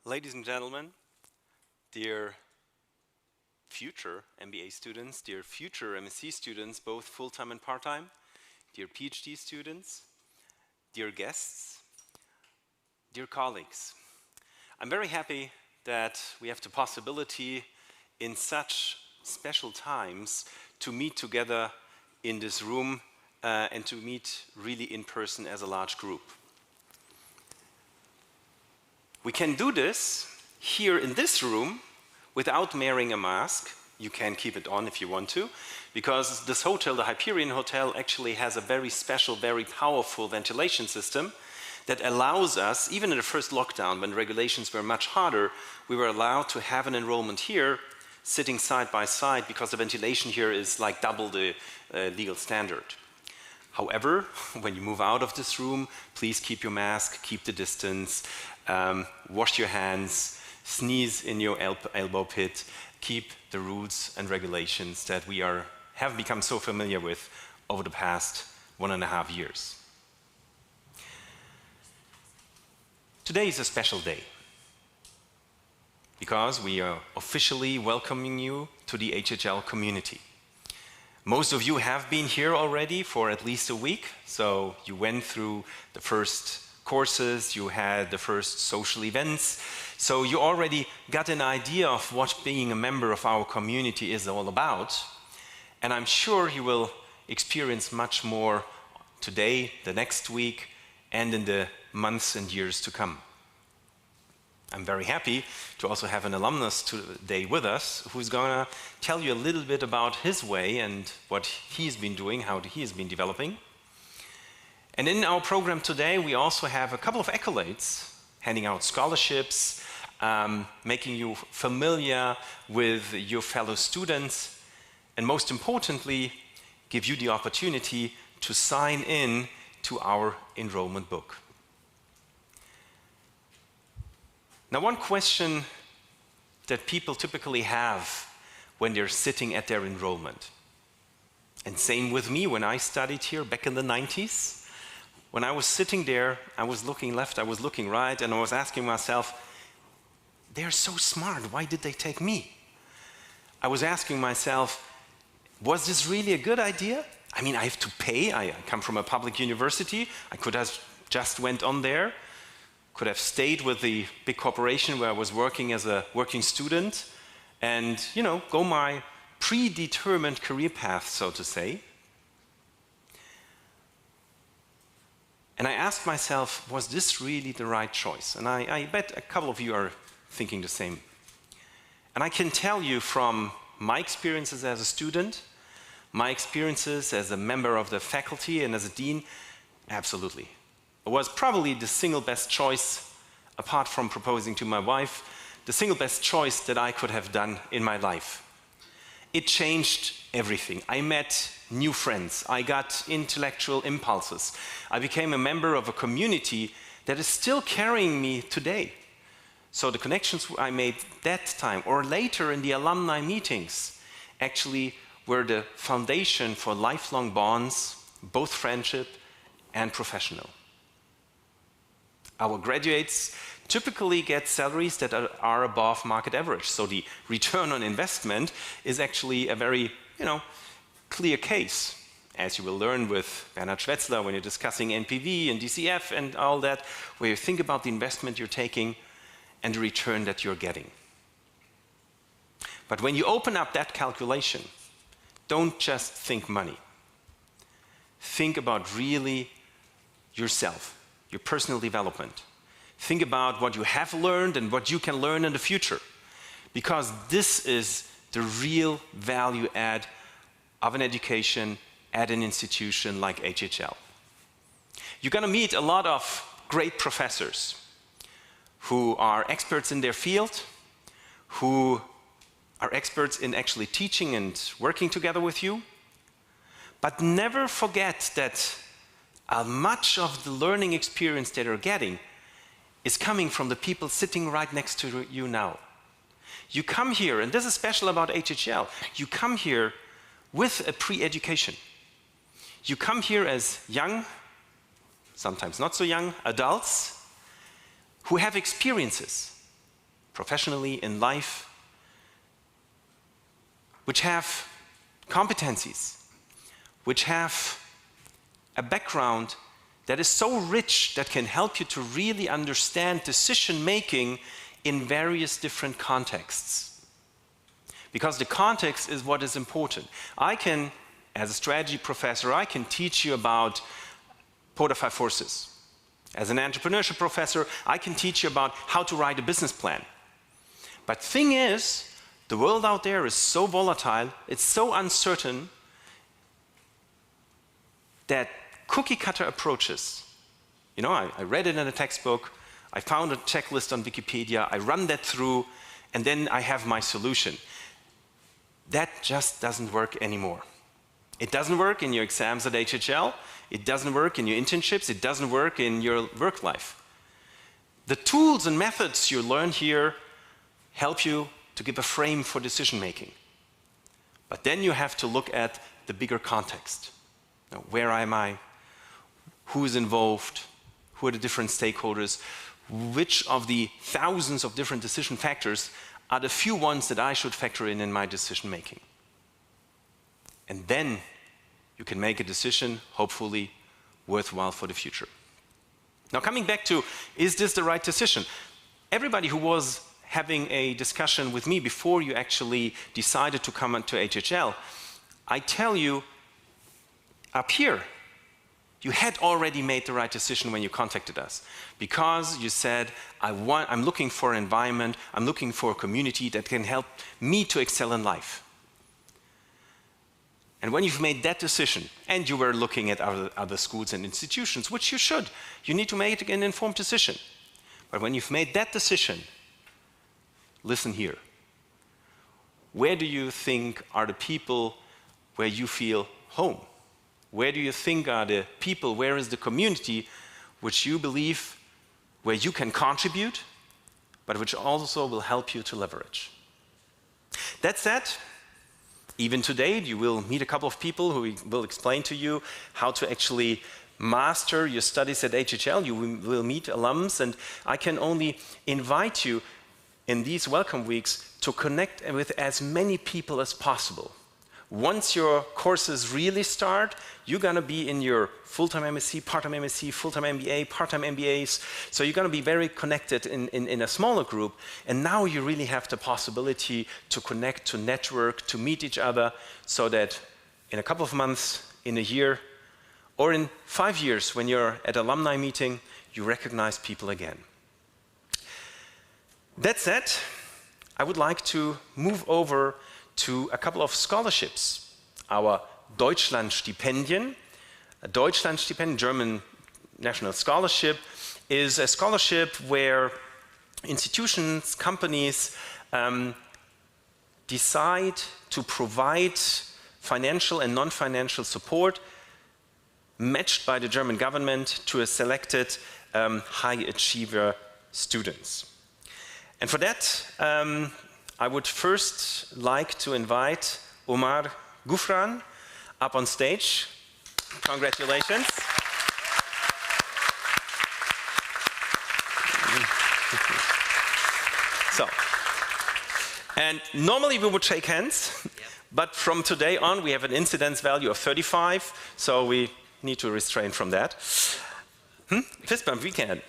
Ladies and gentlemen, dear future MBA students, dear future MSc students, both full-time and part-time, dear PhD students, dear guests, dear colleagues. I'm very happy that we have the possibility in such special times to meet together in this room and to meet really in person as a large group. We can do this here in this room without wearing a mask. You can keep it on if you want to, because this hotel, the Hyperion Hotel, actually has a very special, very powerful ventilation system that allows us, even in the first lockdown when regulations were much harder, we were allowed to have an enrollment here sitting side by side because the ventilation here is like double the legal standard. However, when you move out of this room, please keep your mask, keep the distance, wash your hands, sneeze in your elbow pit, keep the rules and regulations that we have become so familiar with over the past 1.5 years. Today is a special day because we are officially welcoming you to the HHL community. Most of you have been here already for at least a week, so you went through the first courses, you had the first social events, so you already got an idea of what being a member of our community is all about. And I'm sure you will experience much more today, the next week, and in the months and years to come. I'm very happy to also have an alumnus today with us who's going to tell you a little bit about his way and what he's been doing, how he has been developing. And in our program today, we also have a couple of accolades, handing out scholarships, making you familiar with your fellow students, and most importantly, give you the opportunity to sign in to our enrollment book. Now, one question that people typically have when they're sitting at their enrollment, and same with me when I studied here back in the 90s, when I was sitting there, I was looking left, I was looking right, and I was asking myself, they're so smart, why did they take me? I was asking myself, was this really a good idea? I mean, I have to pay, I come from a public university, I could have just went on there, could have stayed with the big corporation where I was working as a working student and, you know, go my predetermined career path, so to say. And I asked myself, was this really the right choice? And I bet a couple of you are thinking the same. And I can tell you from my experiences as a student, my experiences as a member of the faculty and as a dean, absolutely. It was probably the single best choice, apart from proposing to my wife, the single best choice that I could have done in my life. It changed everything. I met new friends. I got intellectual impulses. I became a member of a community that is still carrying me today. So the connections I made that time or later in the alumni meetings actually were the foundation for lifelong bonds, both friendship and professional. Our graduates typically get salaries that are above market average. So the return on investment is actually a very, clear case, as you will learn with Bernhard Schwetzler when you're discussing NPV and DCF and all that, where you think about the investment you're taking and the return that you're getting. But when you open up that calculation, don't just think money. Think about really yourself, your personal development. Think about what you have learned and what you can learn in the future, because this is the real value add of an education at an institution like HHL. You're going to meet a lot of great professors who are experts in their field, who are experts in actually teaching and working together with you. But never forget that much of the learning experience that you're getting is coming from the people sitting right next to you now. You come here, and this is special about HHL, you come here with a pre-education. You come here as young, sometimes not so young, adults who have experiences professionally in life, which have competencies, which have a background that is so rich that can help you to really understand decision-making in various different contexts. Because the context is what is important. I can, as a strategy professor, I can teach you about Porter 5 forces. As an entrepreneurship professor, I can teach you about how to write a business plan. But thing is, the world out there is so volatile, it's so uncertain, that cookie-cutter approaches, I read it in a textbook, I found a checklist on Wikipedia, I run that through, and then I have my solution. That just doesn't work anymore. It doesn't work in your exams at HHL, it doesn't work in your internships, it doesn't work in your work life. The tools and methods you learn here help you to give a frame for decision making. But then you have to look at the bigger context. Now, where am I? Who is involved? Who are the different stakeholders? Which of the thousands of different decision factors are the few ones that I should factor in my decision making? And then you can make a decision, hopefully worthwhile for the future. Now, coming back to, is this the right decision? Everybody who was having a discussion with me before you actually decided to come to HHL, I tell you, up here, you had already made the right decision when you contacted us, because you said, I'm looking for an environment, I'm looking for a community that can help me to excel in life. And when you've made that decision, and you were looking at other schools and institutions, which you should, you need to make an informed decision. But when you've made that decision, listen here. Where do you think are the people where you feel home? Where do you think are the people, where is the community which you believe, where you can contribute, but which also will help you to leverage? That said, even today you will meet a couple of people who will explain to you how to actually master your studies at HHL. You will meet alums, and I can only invite you in these welcome weeks to connect with as many people as possible. Once your courses really start, you're going to be in your full-time MSc, part-time MSc, full-time MBA, part-time MBAs. So you're going to be very connected in a smaller group. And now you really have the possibility to connect, to network, to meet each other, so that in a couple of months, in a year, or in 5 years, when you're at alumni meeting, you recognize people again. That said, I would like to move over to a couple of scholarships. Our Deutschlandstipendien, a Deutschlandstipendien, German national scholarship, is a scholarship where institutions, companies decide to provide financial and non-financial support matched by the German government to a selected high achiever students. And for that, I would first like to invite Omar Gufran up on stage. Congratulations. So, and normally we would shake hands, but from today on we have an incidence value of 35, so we need to restrain from that. Fist bump, we can.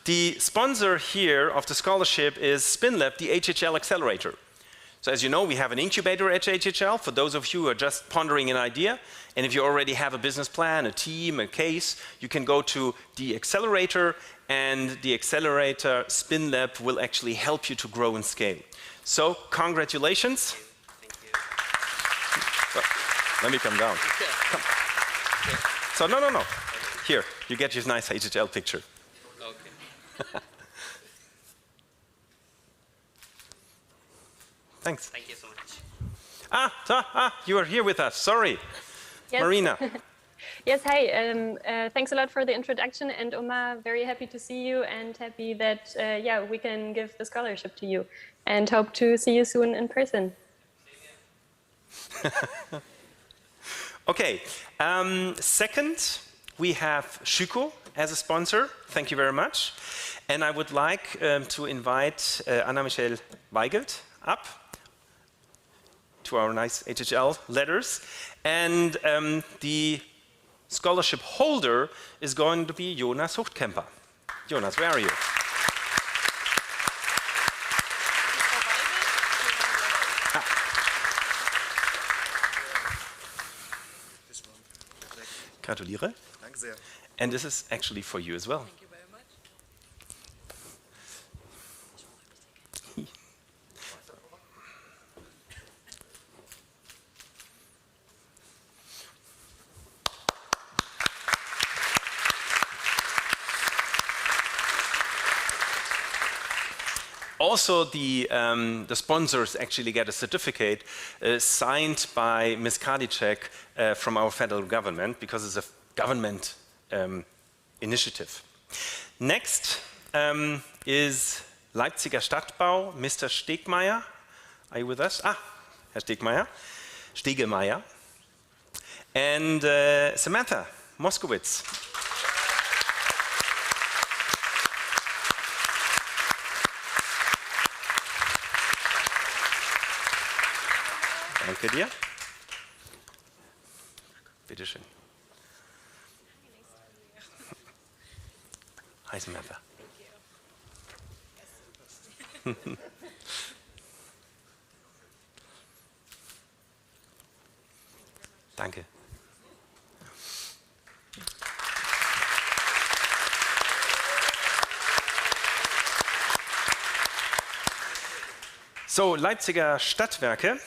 The sponsor here of the scholarship is SpinLab, the HHL accelerator. So as you know, we have an incubator at HHL for those of you who are just pondering an idea. And if you already have a business plan, a team, a case, you can go to the accelerator, and the accelerator SpinLab will actually help you to grow and scale. So congratulations. Thank you. So, let me come down. Come. So no. Here, you get your nice HHL picture. Okay. Thanks. Thank you so much. You are here with us. Sorry. Yes. Marina. Yes, hi. Thanks a lot for the introduction. And Omar, very happy to see you and happy that we can give the scholarship to you. And hope to see you soon in person. Okay. Second, we have Schüko as a sponsor. Thank you very much. And I would like to invite Anna-Michelle Weigelt up to our nice HHL letters. And the scholarship holder is going to be Jonas Huchtkemper. Jonas, where are you? Gratuliere. Danke sehr. And this is actually for you as well. Thank you very much. Also, the sponsors actually get a certificate signed by Ms. Karliczek from our federal government, because it's a government initiative. Next is Leipziger Stadtbau, Mr. Stegmeier. Are you with us? Herr Stegemeyer. And Samantha Moskowitz. Danke dir. Bitte schön. Hi, Samantha. Danke. So, Leipziger Stadtwerke,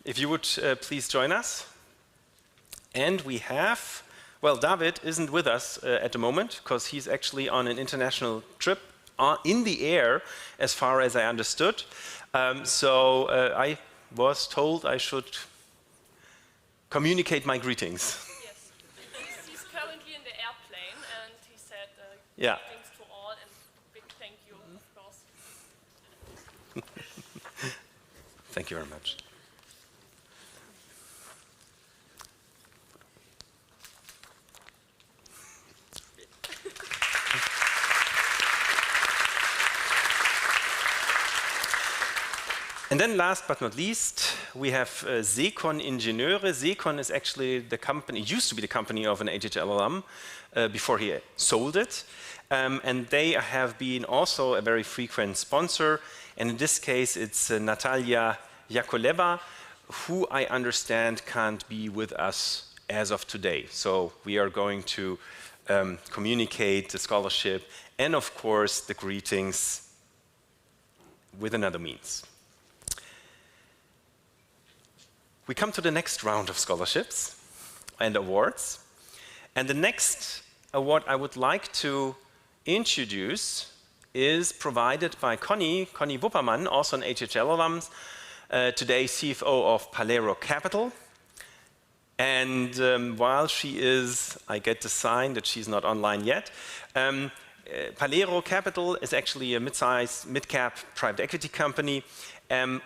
if you would please join us. And we have, well, David isn't with us at the moment, because he's actually on an international trip in the air, as far as I understood. So I was told I should communicate my greetings. Yes, he's currently in the airplane, and he said Yeah. thanks to all and big thank you, of course. Thank you very much. And then last but not least, we have Secon Ingenieure. Secon is actually the company, used to be the company of an HHL alum before he sold it. And they have been also a very frequent sponsor. And in this case, it's Natalia Yakoleva, who I understand can't be with us as of today. So we are going to communicate the scholarship and, of course, the greetings with another means. We come to the next round of scholarships and awards. And the next award I would like to introduce is provided by Connie Wuppermann, also an HHL alum, today CFO of Palero Capital. And while she is, I get the sign that she's not online yet, Palero Capital is actually a mid-cap private equity company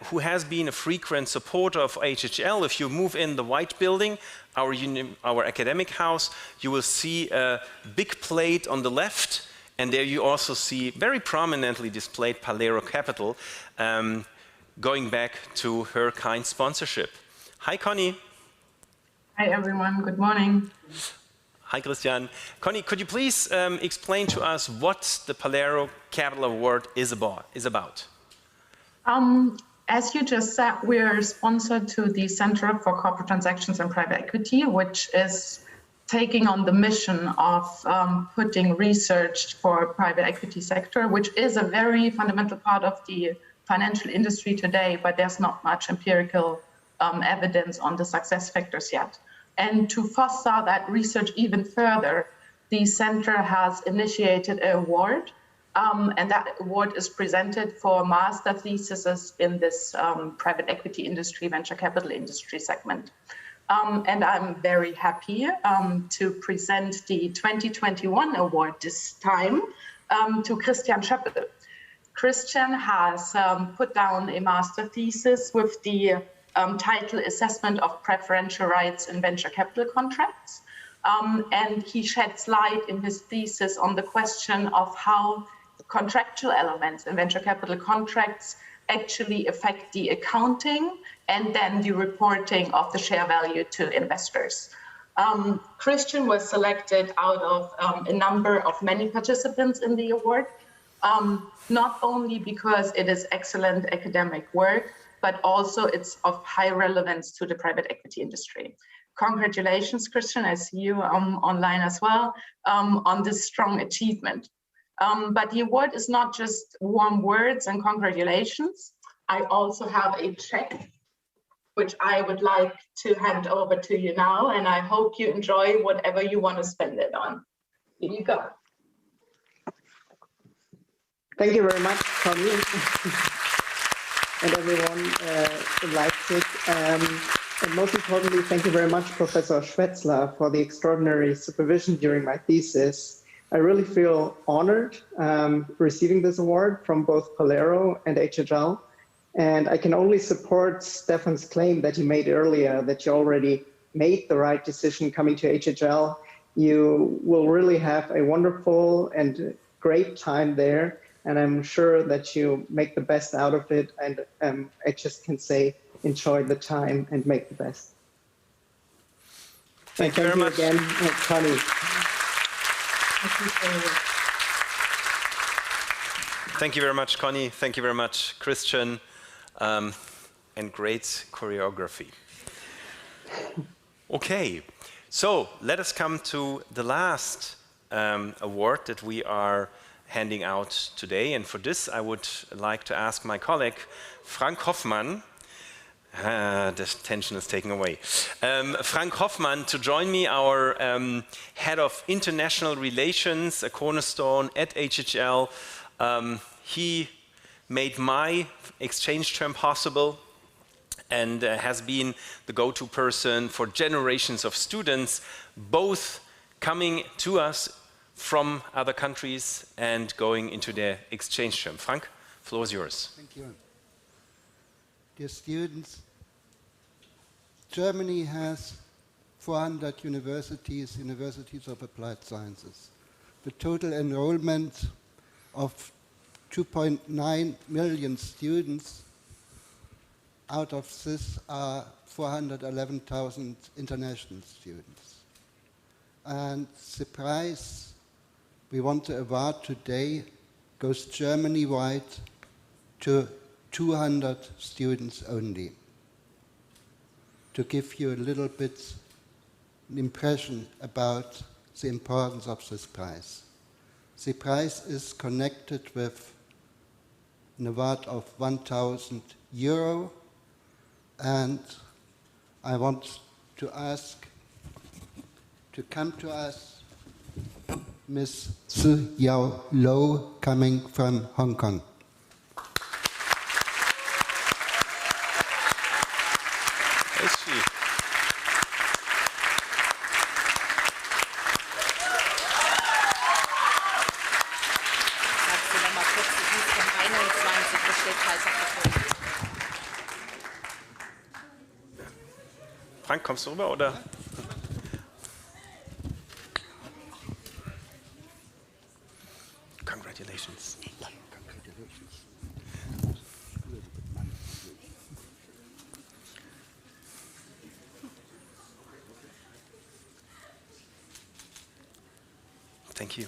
who has been a frequent supporter of HHL. If you move in the white building, our academic house, you will see a big plate on the left, and there you also see very prominently displayed Palero Capital, going back to her kind sponsorship. Hi, Connie. Hi, everyone. Good morning. Hi, Christian. Connie, could you please explain to us what the Palero Capital Award is about? As you just said, we are sponsored to the Center for Corporate Transactions and Private Equity, which is taking on the mission of putting research for private equity sector, which is a very fundamental part of the financial industry today, but there's not much empirical evidence on the success factors yet. And to foster that research even further, the center has initiated an award, and that award is presented for master theses in this private equity industry, venture capital industry segment. And I'm very happy to present the 2021 award this time to Christian Schöppel. Christian has put down a master thesis with the title Assessment of Preferential Rights in Venture Capital Contracts. And he sheds light in his thesis on the question of how contractual elements in venture capital contracts actually affect the accounting and then the reporting of the share value to investors. Christian was selected out of a number of many participants in the award, not only because it is excellent academic work, but also it's of high relevance to the private equity industry. Congratulations, Christian, I see you online as well, on this strong achievement. But the award is not just warm words and congratulations. I also have a check, which I would like to hand over to you now, and I hope you enjoy whatever you want to spend it on. Here you go. Thank you very much, Connie, and everyone in Leipzig. And most importantly, thank you very much, Professor Schwetzler, for the extraordinary supervision during my thesis. I really feel honored receiving this award from both Palero and HHL. And I can only support Stefan's claim that he made earlier, that you already made the right decision coming to HHL. You will really have a wonderful and great time there. And I'm sure that you make the best out of it. And I just can say, enjoy the time and make the best. Thank you very much again, Connie. Thank you very much, Connie. Thank you very much, Christian. And great choreography. Okay, so let us come to the last award that we are handing out today. And for this, I would like to ask my colleague, Frank Hoffmann, the tension is taken away. Frank Hoffmann to join me, our head of international relations, a cornerstone at HHL. He made my exchange term possible and has been the go-to person for generations of students, both coming to us from other countries and going into their exchange term. Frank, floor is yours. Thank you. Dear students, Germany has 400 universities of applied sciences. The total enrollment of 2.9 million students, out of this are 411,000 international students. And the prize we want to award today goes Germany-wide to 200 students only, to give you a little bit an impression about the importance of this prize. The prize is connected with an award of €1,000. And I want to ask to come to us Ms. Tzu Yao Lo, coming from Hong Kong. Is she? Sagst du noch mal kurz, die ist um 21, das steht falsch auf der Folie. Frank, kommst du rüber, oder? Congratulations. Thank you.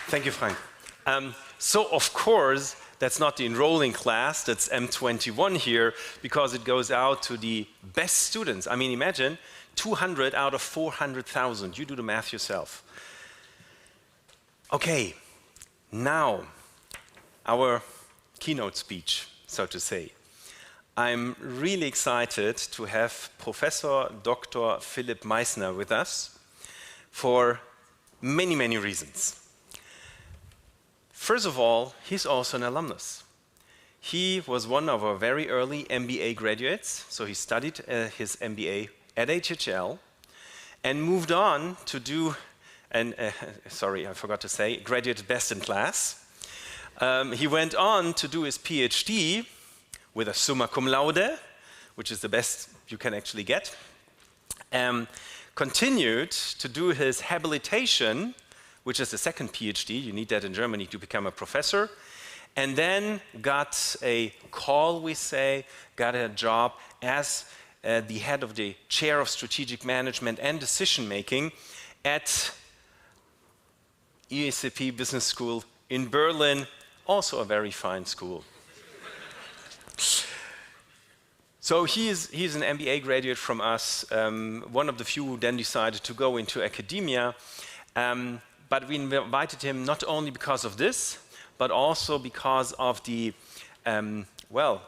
Thank you, Frank. So, of course, that's not the enrolling class, that's M21 here, because it goes out to the best students. I mean, imagine 200 out of 400,000. You do the math yourself. Okay, now our keynote speech, so to say. I'm really excited to have Professor Dr. Philipp Meissner with us for many, many reasons. First of all, he's also an alumnus. He was one of our very early MBA graduates, so he studied his MBA at HHL and moved on to do, sorry, I forgot to say, graduated best in class. He went on to do his PhD with a summa cum laude, which is the best you can actually get. Continued to do his habilitation, which is the second PhD. You need that in Germany to become a professor. And then got a call, we say, got a job as the head of the chair of strategic management and decision making at ESCP Business School in Berlin, also a very fine school. So he's an MBA graduate from us, one of the few who then decided to go into academia. But we invited him not only because of this, but also because of the, well,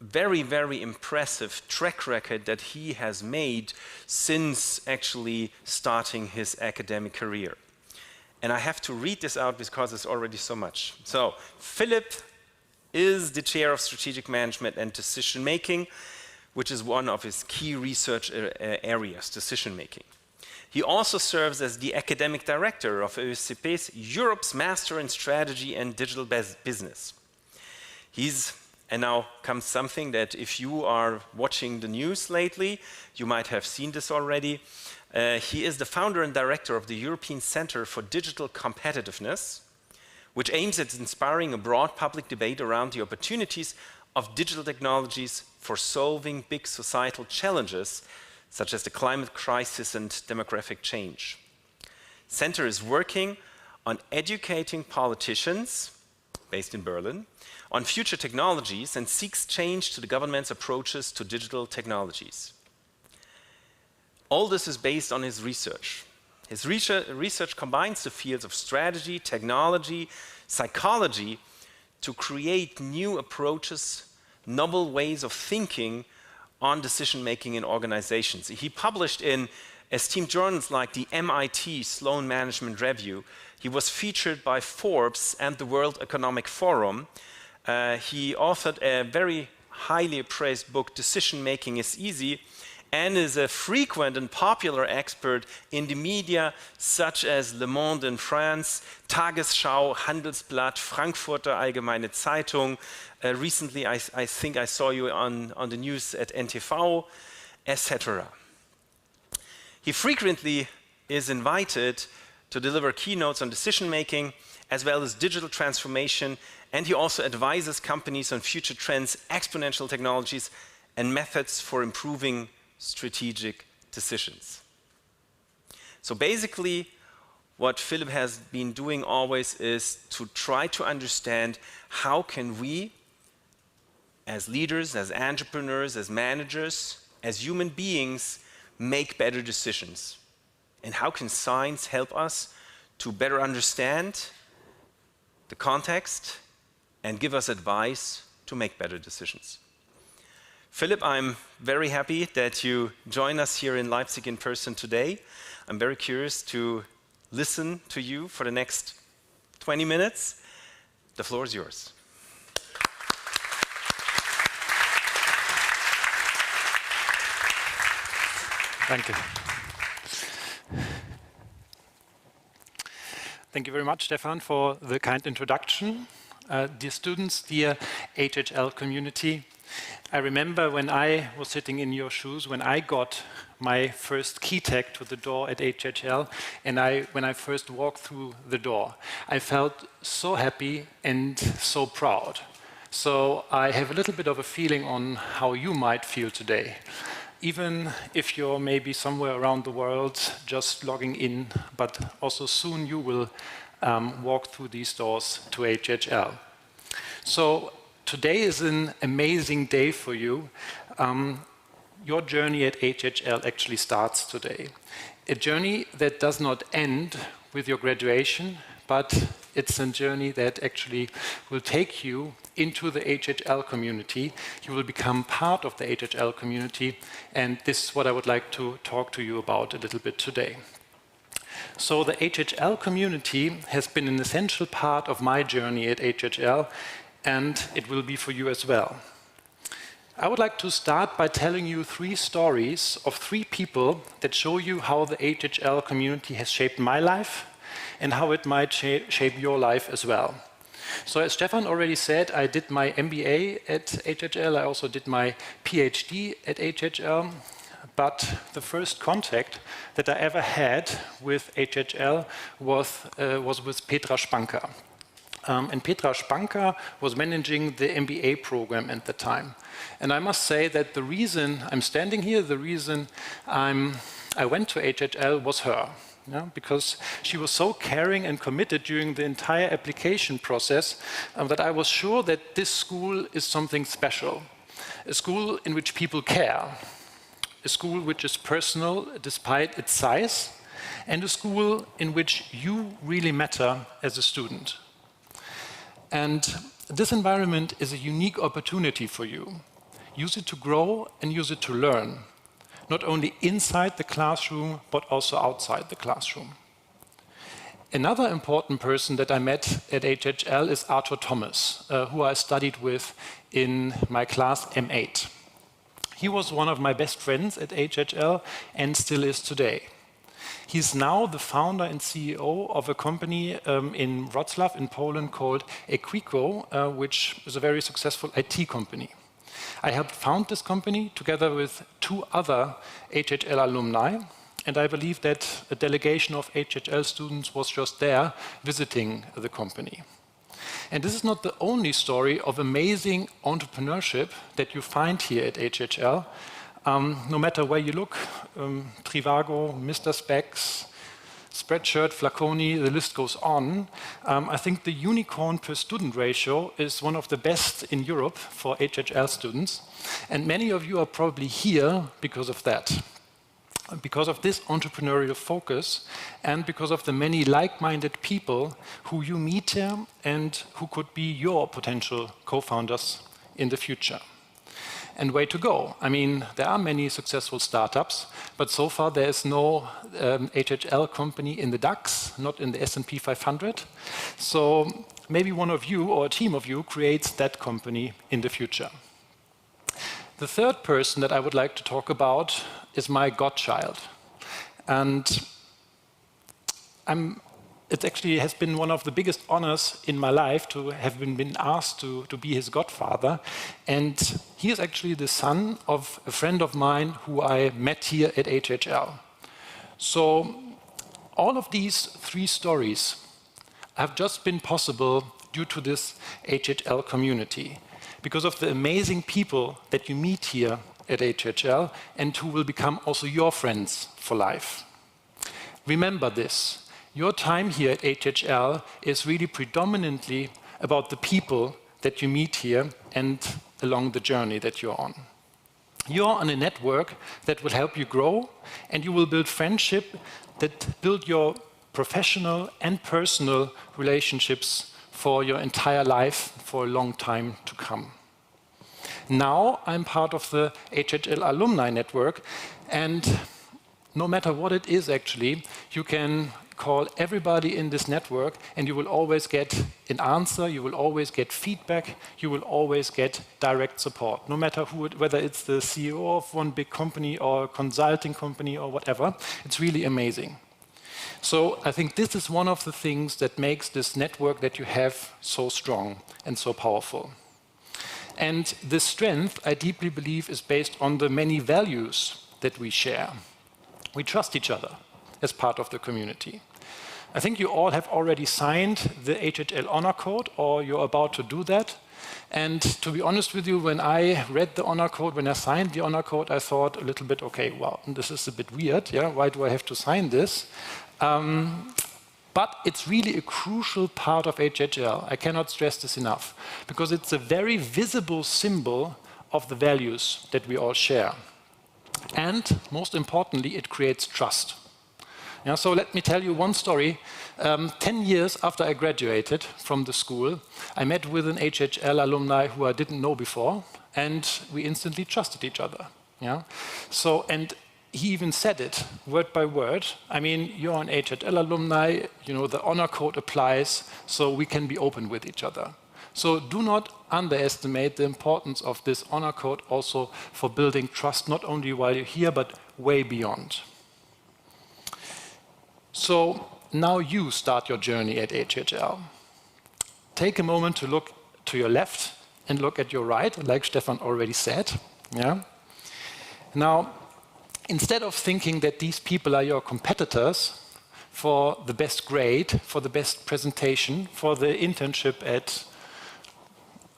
very, very impressive track record that he has made since actually starting his academic career. And I have to read this out because it's already so much. So, Philipp is the chair of strategic management and decision making, which is one of his key research areas, decision making. He also serves as the academic director of ESCP's Europe's Master in Strategy and Digital Business. And now comes something that if you are watching the news lately, you might have seen this already. He is the founder and director of the European Center for Digital Competitiveness, which aims at inspiring a broad public debate around the opportunities of digital technologies for solving big societal challenges, such as the climate crisis and demographic change. Center is working on educating politicians, based in Berlin, on future technologies and seeks change to the government's approaches to digital technologies. All this is based on his research. His research combines the fields of strategy, technology, psychology to create new approaches, novel ways of thinking on decision-making in organizations. He published in esteemed journals like the MIT Sloan Management Review. He was featured by Forbes and the World Economic Forum. He authored a very highly appraised book, Decision Making is Easy, and is a frequent and popular expert in the media such as Le Monde in France, Tagesschau, Handelsblatt, Frankfurter Allgemeine Zeitung. Recently, I think I saw you on the news at NTV, etc. He frequently is invited to deliver keynotes on decision making as well as digital transformation, and he also advises companies on future trends, exponential technologies, and methods for improving strategic decisions. So basically, what Philipp has been doing always is to try to understand how can we, as leaders, as entrepreneurs, as managers, as human beings, make better decisions? And how can science help us to better understand the context and give us advice to make better decisions? Philipp, I'm very happy that you join us here in Leipzig in person today. I'm very curious to listen to you for the next 20 minutes. The floor is yours. Thank you. Thank you very much, Stefan, for the kind introduction. Dear students, dear HHL community, I remember when I was sitting in your shoes, when I got my first key tag to the door at HHL, and when I first walked through the door, I felt so happy and so proud. So I have a little bit of a feeling on how you might feel today, even if you're maybe somewhere around the world just logging in, but also soon you will walk through these doors to HHL. So today is an amazing day for you. Your journey at HHL actually starts today. A journey that does not end with your graduation, but it's a journey that actually will take you into the HHL community. You will become part of the HHL community, and this is what I would like to talk to you about a little bit today. So the HHL community has been an essential part of my journey at HHL, and it will be for you as well. I would like to start by telling you 3 stories of 3 people that show you how the HHL community has shaped my life and how it might shape your life as well. So as Stefan already said, I did my MBA at HHL. I also did my PhD at HHL. But the first contact that I ever had with HHL was with Petra Spanker. And Petra Spanker was managing the MBA program at the time. And I must say that the reason I'm standing here, the reason I went to HHL was her. Yeah, because she was so caring and committed during the entire application process that I was sure that this school is something special. A school in which people care. A school which is personal despite its size. And a school in which you really matter as a student. And this environment is a unique opportunity for you. Use it to grow and use it to learn. Not only inside the classroom, but also outside the classroom. Another important person that I met at HHL is Arthur Thomas, who I studied with in my class M8. He was one of my best friends at HHL and still is today. He's now the founder and CEO of a company in Wrocław in Poland called Equico, which is a very successful IT company. I helped found this company together with 2 other HHL alumni, and I believe that a delegation of HHL students was just there visiting the company. And this is not the only story of amazing entrepreneurship that you find here at HHL. No matter where you look, Trivago, Mr. Specs, Spreadshirt, Flaconi, the list goes on. I think the unicorn per student ratio is one of the best in Europe for HHL students. And many of you are probably here because of that. Because of this entrepreneurial focus and because of the many like-minded people who you meet here and who could be your potential co-founders in the future. And way to go. I mean, there are many successful startups, but so far there is no HHL company in the DAX, not in the S&P 500. So maybe one of you or a team of you creates that company in the future. The third person that I would like to talk about is my godchild. And it actually has been one of the biggest honors in my life to have been asked to be his godfather. And he is actually the son of a friend of mine who I met here at HHL. So all of these 3 stories have just been possible due to this HHL community, because of the amazing people that you meet here at HHL and who will become also your friends for life. Remember this. Your time here at HHL is really predominantly about the people that you meet here and along the journey that you're on. You're on a network that will help you grow, and you will build friendship that build your professional and personal relationships for your entire life for a long time to come. Now I'm part of the HHL alumni network, and no matter what it is actually, you can call everybody in this network and you will always get an answer, you will always get feedback, you will always get direct support, no matter who whether it's the CEO of one big company or a consulting company or whatever. It's really amazing. So I think this is one of the things that makes this network that you have so strong and so powerful. And this strength, I deeply believe, is based on the many values that we share. We trust each other as part of the community. I think you all have already signed the HHL honor code, or you're about to do that. And to be honest with you, when I read the honor code, when I signed the honor code, I thought a little bit, okay, well, this is a bit weird, yeah? Why do I have to sign this? But it's really a crucial part of HHL. I cannot stress this enough, because it's a very visible symbol of the values that we all share. And most importantly, it creates trust. Yeah, so let me tell you one story. 10 years after I graduated from the school, I met with an HHL alumni who I didn't know before, and we instantly trusted each other. Yeah? So, and he even said it word by word. I mean, you're an HHL alumni, you know, the honor code applies, so we can be open with each other. So do not underestimate the importance of this honor code also for building trust, not only while you're here, but way beyond. So now you start your journey at HHL. Take a moment to look to your left and look at your right, like Stefan already said. Yeah? Now, instead of thinking that these people are your competitors for the best grade, for the best presentation, for the internship at,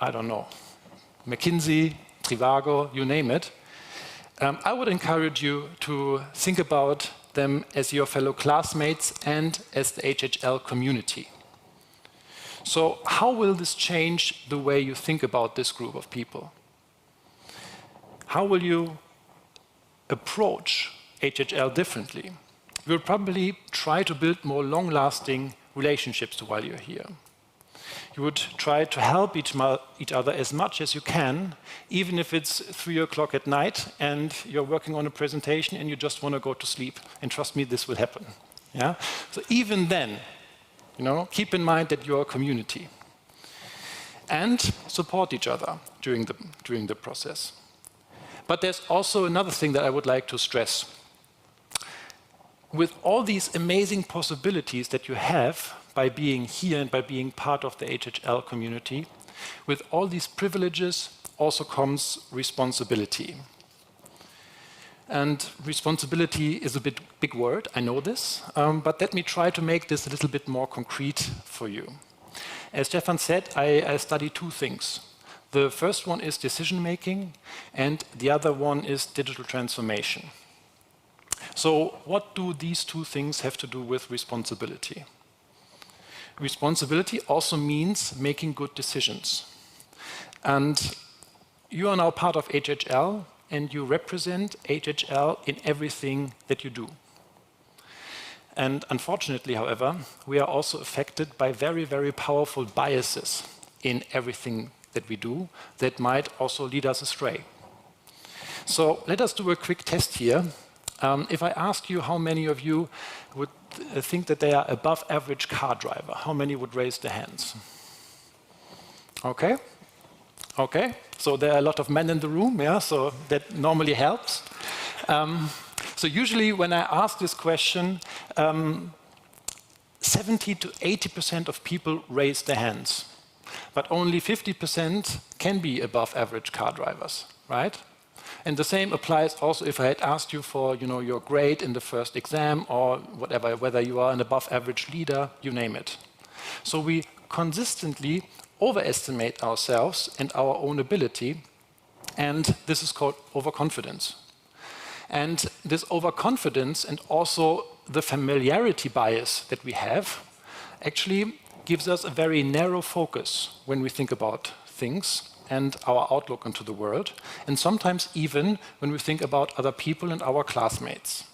I don't know, McKinsey, Trivago, you name it, I would encourage you to think about them as your fellow classmates and as the HHL community. So how will this change the way you think about this group of people? How will you approach HHL differently? You'll probably try to build more long-lasting relationships while you're here. You would try to help each other as much as you can, even if it's 3 o'clock at night and you're working on a presentation and you just want to go to sleep. And trust me, this will happen. Yeah? So even then, you know, keep in mind that you're a community. And support each other during the process. But there's also another thing that I would like to stress. With all these amazing possibilities that you have by being here and by being part of the HHL community, with all these privileges also comes responsibility. And responsibility is a big word, I know this, but let me try to make this a little bit more concrete for you. As Stefan said, I study 2 things. The first one is decision making, and the other one is digital transformation. So what do these 2 things have to do with responsibility? Responsibility also means making good decisions. And you are now part of HHL, and you represent HHL in everything that you do. And unfortunately, however, we are also affected by very, very powerful biases in everything that we do that might also lead us astray. So let us do a quick test here. If I ask you how many of you would think that they are above average car driver, how many would raise their hands? Okay. Okay. So there are a lot of men in the room, yeah, so that normally helps. So usually when I ask this question, 70 to 80% of people raise their hands, but only 50% can be above average car drivers, right? And the same applies also if I had asked you for, you know, your grade in the first exam or whatever, whether you are an above average leader, you name it. So we consistently overestimate ourselves and our own ability, and this is called overconfidence. And this overconfidence and also the familiarity bias that we have actually gives us a very narrow focus when we think about things, and our outlook into the world, and sometimes even when we think about other people and our classmates.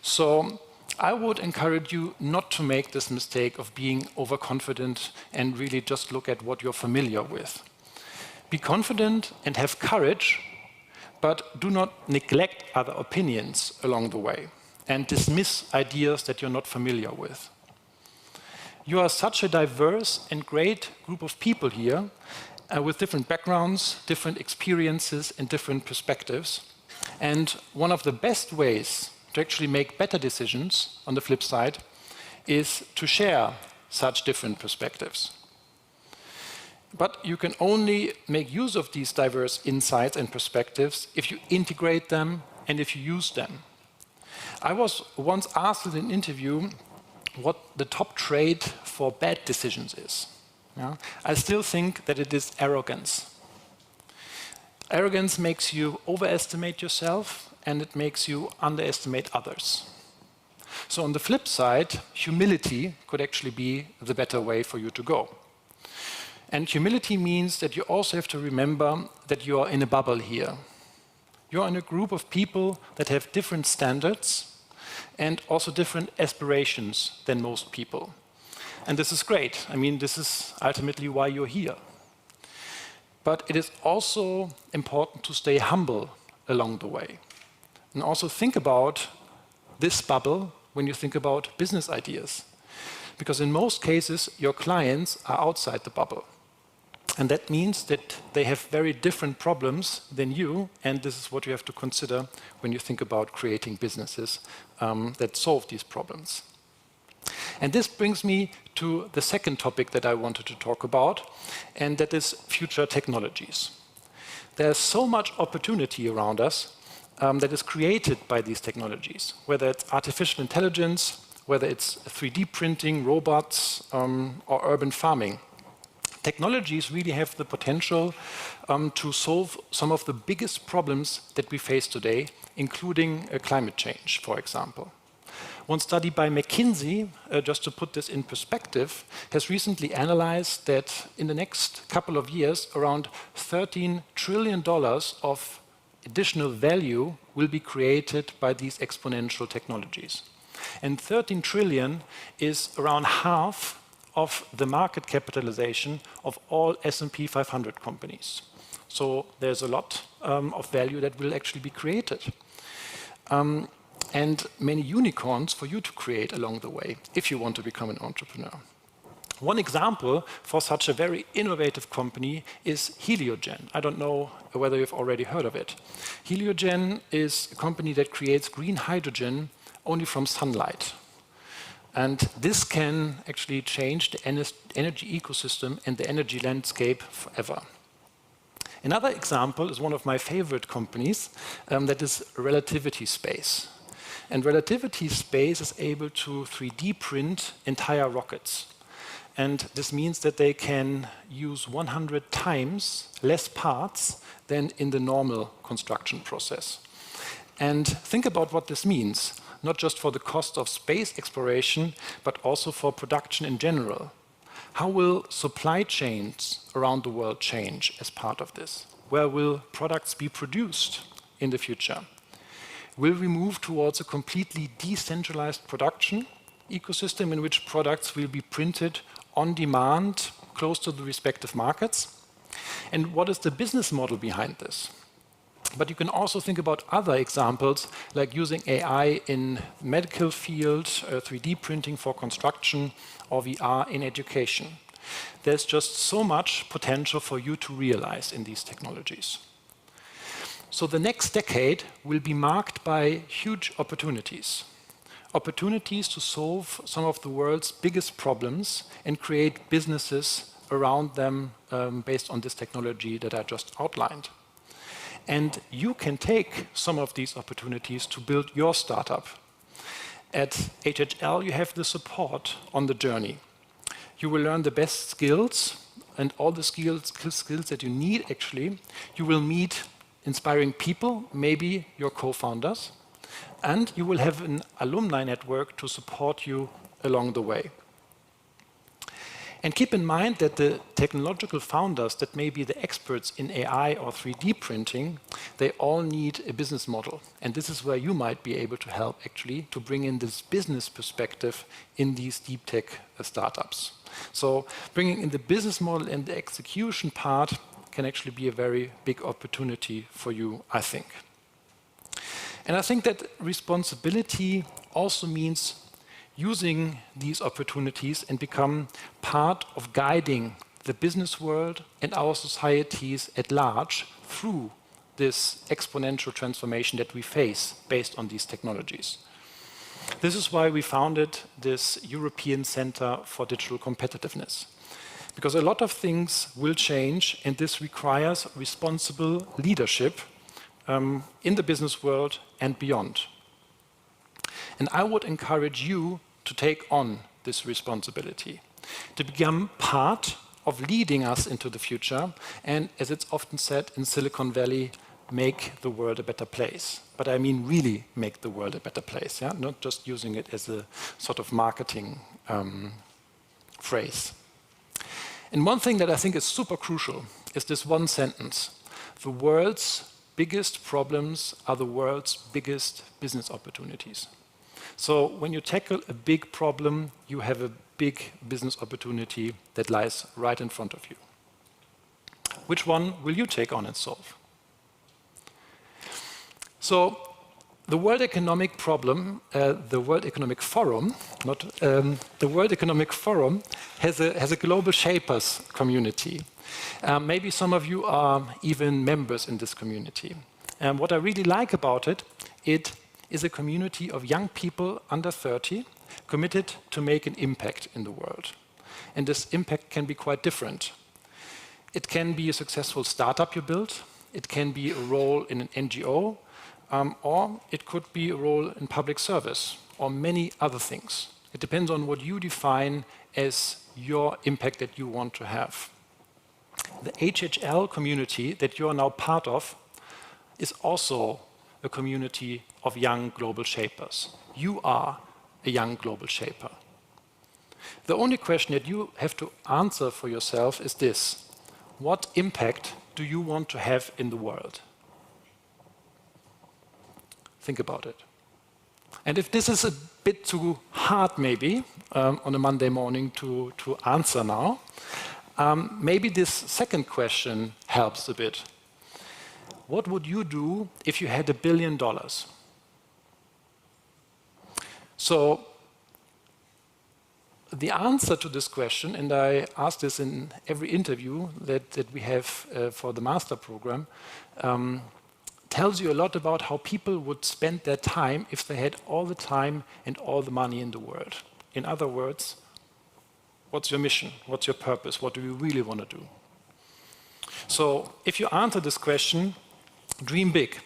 So I would encourage you not to make this mistake of being overconfident and really just look at what you're familiar with. Be confident and have courage, but do not neglect other opinions along the way and dismiss ideas that you're not familiar with. You are such a diverse and great group of people here with different backgrounds, different experiences, and different perspectives. And one of the best ways to actually make better decisions, on the flip side, is to share such different perspectives. But you can only make use of these diverse insights and perspectives if you integrate them and if you use them. I was once asked in an interview what the top trait for bad decisions is. Yeah? I still think that it is arrogance. Arrogance makes you overestimate yourself and it makes you underestimate others. So on the flip side, humility could actually be the better way for you to go. And humility means that you also have to remember that you are in a bubble here. You're in a group of people that have different standards and also different aspirations than most people. And this is great. I mean, this is ultimately why you're here. But it is also important to stay humble along the way. And also think about this bubble when you think about business ideas. Because in most cases, your clients are outside the bubble. And that means that they have very different problems than you, and this is what you have to consider when you think about creating businesses that solve these problems. And this brings me to the second topic that I wanted to talk about, and that is future technologies. There's so much opportunity around us that is created by these technologies, whether it's artificial intelligence, whether it's 3D printing, robots, or urban farming. Technologies really have the potential to solve some of the biggest problems that we face today, including climate change, for example. One study by McKinsey, just to put this in perspective, has recently analyzed that in the next couple of years, around $13 trillion of additional value will be created by these exponential technologies. And 13 trillion is around half of the market capitalization of all S&P 500 companies. So there's a lot of value that will actually be created. And many unicorns for you to create along the way if you want to become an entrepreneur. One example for such a very innovative company is Heliogen. I don't know whether you've already heard of it. Heliogen is a company that creates green hydrogen only from sunlight. And this can actually change the energy ecosystem and the energy landscape forever. Another example is one of my favorite companies, that is Relativity Space. And Relativity Space is able to 3D print entire rockets. And this means that they can use 100 times less parts than in the normal construction process. And think about what this means, not just for the cost of space exploration, but also for production in general. How will supply chains around the world change as part of this? Where will products be produced in the future? Will we move towards a completely decentralized production ecosystem in which products will be printed on demand, close to the respective markets? And what is the business model behind this? But you can also think about other examples, like using AI in medical field, 3D printing for construction, or VR in education. There's just so much potential for you to realize in these technologies. So the next decade will be marked by huge opportunities. Opportunities to solve some of the world's biggest problems and create businesses around them based on this technology that I just outlined. And you can take some of these opportunities to build your startup. At HHL, you have the support on the journey. You will learn the best skills and all the skills that you need, actually. You will meet inspiring people, maybe your co-founders, and you will have an alumni network to support you along the way. And keep in mind that the technological founders that may be the experts in AI or 3D printing, they all need a business model. And this is where you might be able to help actually to bring in this business perspective in these deep tech startups. So bringing in the business model and the execution part can actually be a very big opportunity for you, I think. And I think that responsibility also means using these opportunities and become part of guiding the business world and our societies at large through this exponential transformation that we face based on these technologies. This is why we founded this European Center for Digital Competitiveness. Because a lot of things will change, and this requires responsible leadership in the business world and beyond. And I would encourage you to take on this responsibility, to become part of leading us into the future, and as it's often said in Silicon Valley, make the world a better place. But I mean really make the world a better place, yeah? Not just using it as a sort of marketing phrase. And one thing that I think is super crucial is this one sentence: the world's biggest problems are the world's biggest business opportunities. So when you tackle a big problem, you have a big business opportunity that lies right in front of you. Which one will you take on and solve? So the World Economic Forum, the World Economic Forum has a global shapers community. Maybe some of you are even members in this community. And what I really like about it, it is a community of young people under 30 committed to make an impact in the world. And this impact can be quite different. It can be a successful startup you build, it can be a role in an NGO, or it could be a role in public service, or many other things. It depends on what you define as your impact that you want to have. The HHL community that you are now part of is also a community of young global shapers. You are a young global shaper. The only question that you have to answer for yourself is this: what impact do you want to have in the world? Think about it. And if this is a bit too hard maybe on a Monday morning to answer now, maybe this second question helps a bit. What would you do if you had $1 billion? So the answer to this question, and I ask this in every interview that we have for the master program, tells you a lot about how people would spend their time if they had all the time and all the money in the world. In other words, what's your mission? What's your purpose? What do you really want to do? So if you answer this question, dream big.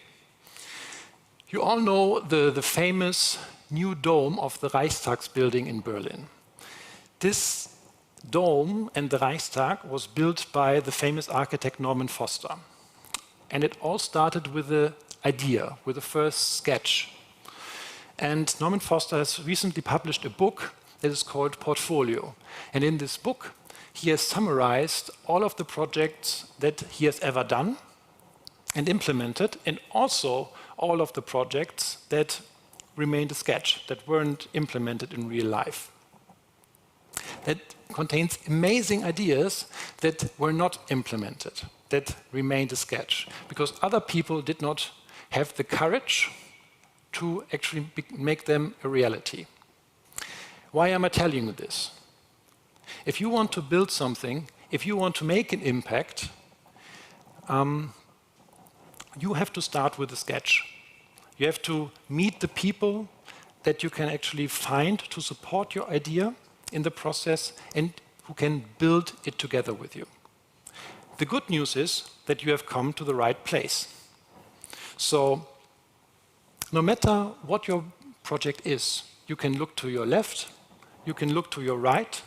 You all know the famous new dome of the Reichstag building in Berlin. This dome and the Reichstag was built by the famous architect Norman Foster. And it all started with an idea, with a first sketch. And Norman Foster has recently published a book that is called Portfolio. And in this book, he has summarized all of the projects that he has ever done and implemented, and also all of the projects that remained a sketch, that weren't implemented in real life. That contains amazing ideas that were not implemented, that remained a sketch, because other people did not have the courage to actually make them a reality. Why am I telling you this? If you want to build something, if you want to make an impact, you have to start with a sketch. You have to meet the people that you can actually find to support your idea in the process and who can build it together with you. The good news is that you have come to the right place. So no matter what your project is, you can look to your left, you can look to your right,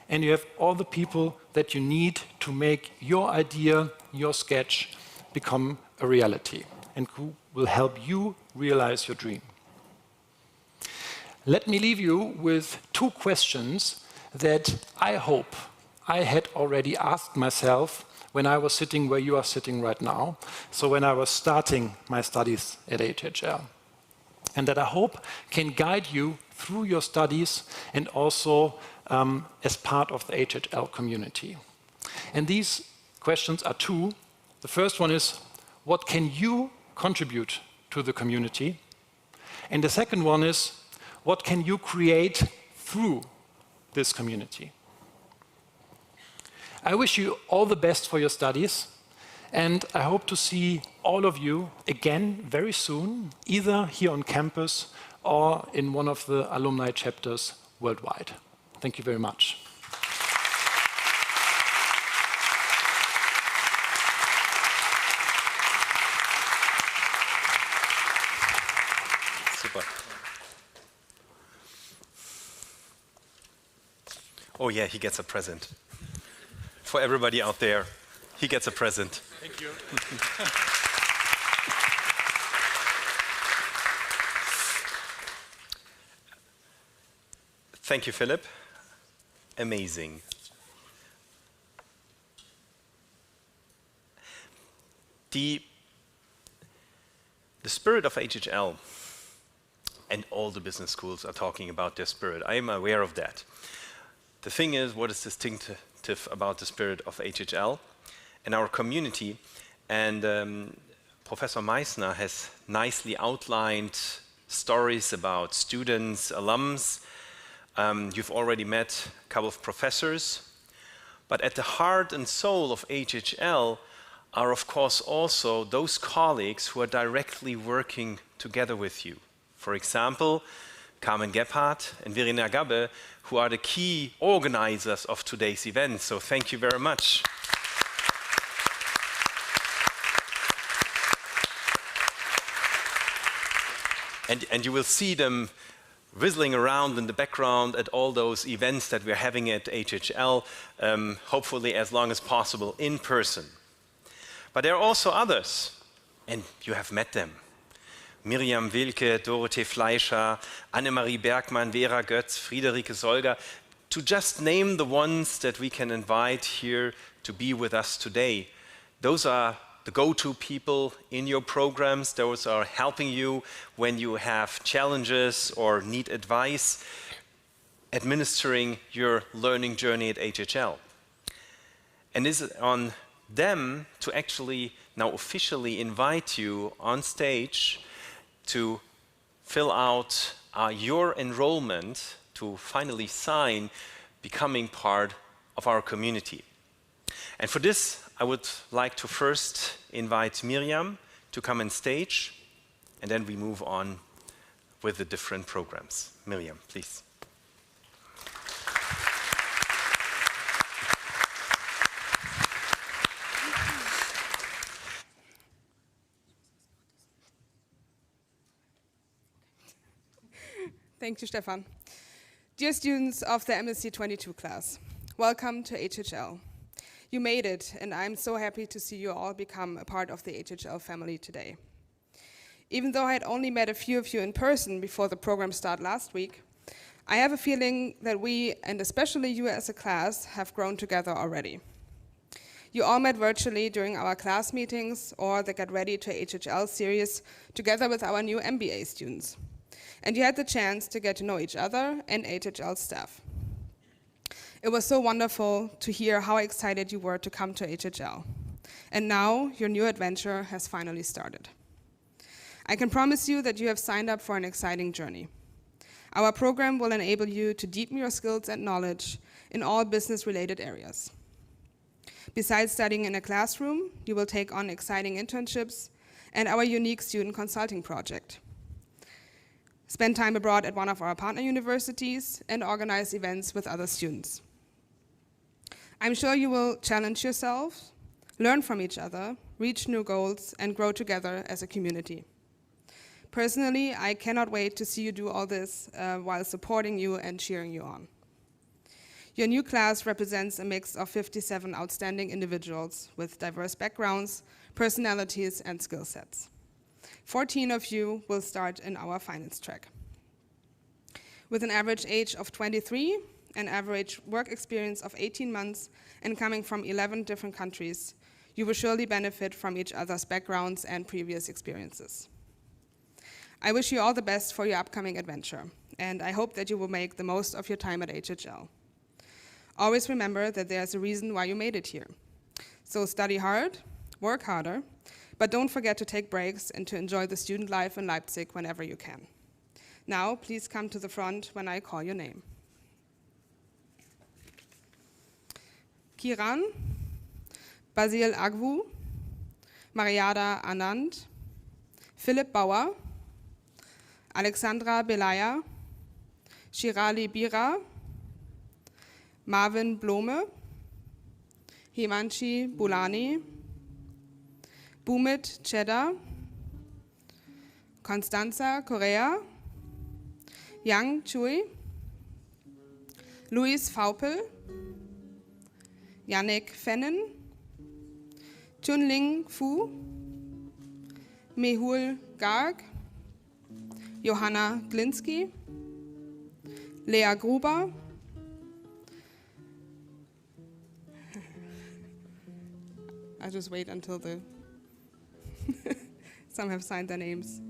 and you have all the people that you need to make your idea, your sketch, become a reality, and who will help you realize your dream. Let me leave you with two questions that I hope I had already asked myself when I was sitting where you are sitting right now, so when I was starting my studies at HHL. And that I hope can guide you through your studies and also as part of the HHL community. And these questions are two. The first one is, what can you contribute to the community? And the second one is, what can you create through this community? I wish you all the best for your studies, and I hope to see all of you again very soon, either here on campus or in one of the alumni chapters worldwide. Thank you very much. Super. Oh yeah, he gets a present. For everybody out there, he gets a present. Thank you. Thank you, Philip. Amazing. The spirit of HHL, and all the business schools are talking about their spirit. I am aware of that. The thing is, what is distinctive about the spirit of HHL and our community? And Professor Meissner has nicely outlined stories about students, alums. You've already met a couple of professors. But at the heart and soul of HHL are, of course, also those colleagues who are directly working together with you. For example, Carmen Gebhardt and Verena Gabbe, who are the key organizers of today's event. So thank you very much. And you will see them whistling around in the background at all those events that we're having at HHL, hopefully as long as possible in person. But there are also others, and you have met them. Miriam Wilke, Dorothee Fleischer, Annemarie Bergmann, Vera Götz, Friederike Solger, to just name the ones that we can invite here to be with us today. Those are the go-to people in your programs. Those are helping you when you have challenges or need advice, administering your learning journey at HHL. And it's on them to actually now officially invite you on stage to fill out your enrollment to finally sign becoming part of our community. And for this, I would like to first invite Miriam to come on stage, and then we move on with the different programs. Miriam, please. Thank you, Stefan. Dear students of the MSc 22 class, welcome to HHL. You made it, and I'm so happy to see you all become a part of the HHL family today. Even though I had only met a few of you in person before the program started last week, I have a feeling that we, and especially you as a class, have grown together already. You all met virtually during our class meetings or the Get Ready to HHL series together with our new MBA students. And you had the chance to get to know each other and HHL staff. It was so wonderful to hear how excited you were to come to HHL. And now your new adventure has finally started. I can promise you that you have signed up for an exciting journey. Our program will enable you to deepen your skills and knowledge in all business-related areas. Besides studying in a classroom, you will take on exciting internships and our unique student consulting project. Spend time abroad at one of our partner universities, and organize events with other students. I'm sure you will challenge yourself, learn from each other, reach new goals, and grow together as a community. Personally, I cannot wait to see you do all this while supporting you and cheering you on. Your new class represents a mix of 57 outstanding individuals with diverse backgrounds, personalities, and skill sets. 14 of you will start in our finance track. With an average age of 23 an average work experience of 18 months, and coming from 11 different countries, you will surely benefit from each other's backgrounds and previous experiences. I wish you all the best for your upcoming adventure, and I hope that you will make the most of your time at HHL. Always remember that there's a reason why you made it here. So study hard, work harder, but don't forget to take breaks and to enjoy the student life in Leipzig whenever you can. Now, please come to the front when I call your name. Kiran, Basil Agwu, Mariada Anand, Philipp Bauer, Alexandra Belaya, Shirali Bira, Marvin Blome, Himanshi Bulani, Bumit Cheddar, Constanza Correa, Yang Chui, Luis Faupel, Yannick Fennen, Chunling Fu, Mehul Garg, Johanna Glinski, Lea Gruber, I'll just wait until some have signed their names.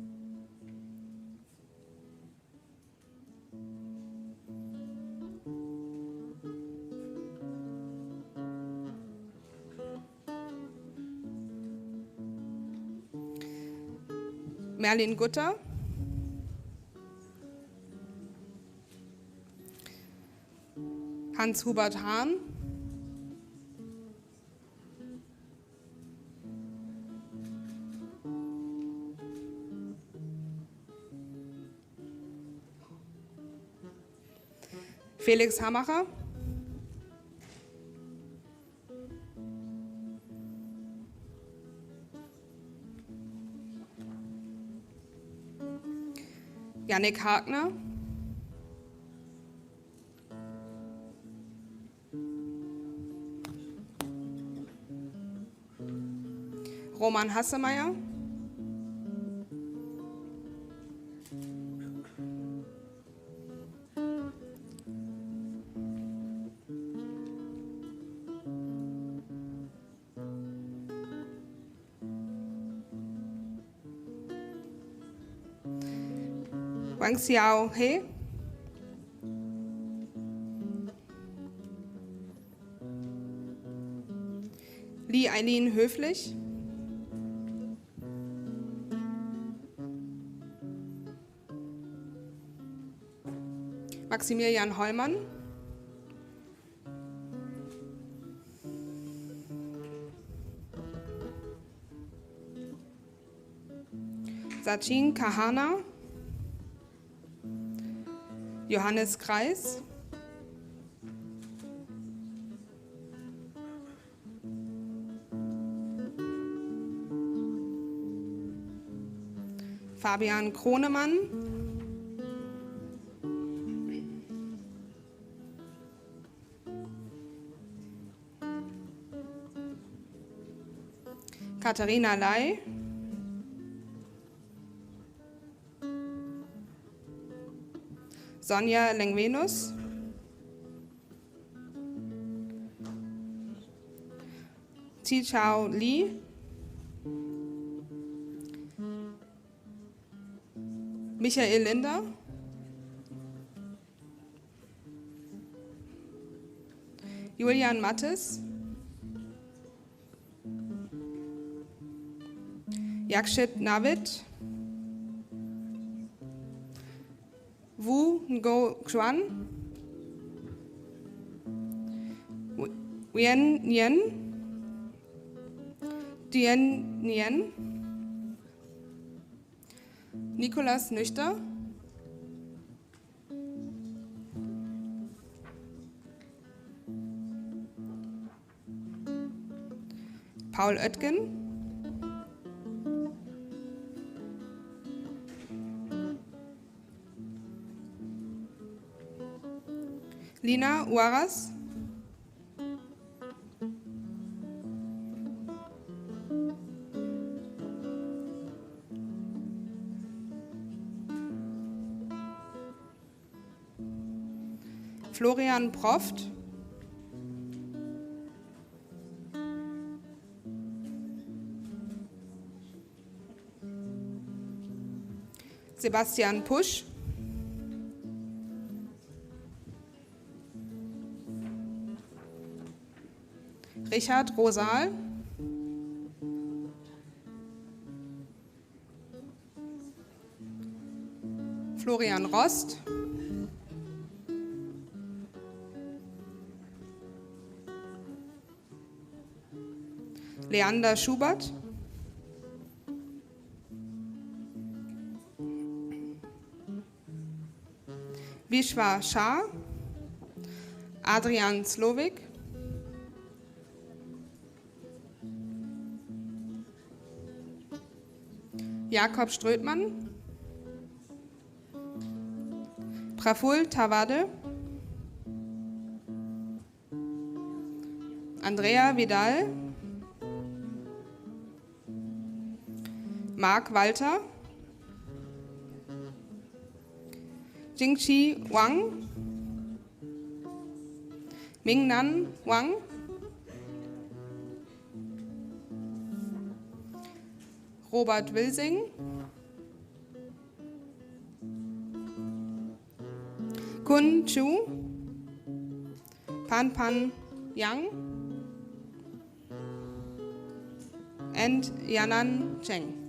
Merlin Gutter, Hans-Hubert Hahn, Felix Hamacher, Yannick Hagner, Roman Hassemeyer, Wang Xiao He, Li Eileen Höflich, Maximilian Hollmann, Sachin Kahana, Johannes Kreis, Fabian Kronemann, Katharina Lai, Sonja Lengvenus, Zichao Li, Michael Linder, Julian Mattes, Yakshit Navid, Wu Ngo Xuan, Wien Nien, Dien Nien, Nikolas Nüchter, Paul Oetgen, Lina Uaras, Florian Proft, Sebastian Pusch, Richard Rosal, Florian Rost, Leander Schubert, Vishwa Shah, Adrian Slovik, Jakob Strötmann, Praful Tawade, Andrea Vidal, Marc Walter, Jingqi Wang, Mingnan Wang, Robert Wilsing, Kun Chu, Pan Pan Yang, and Yanan Cheng.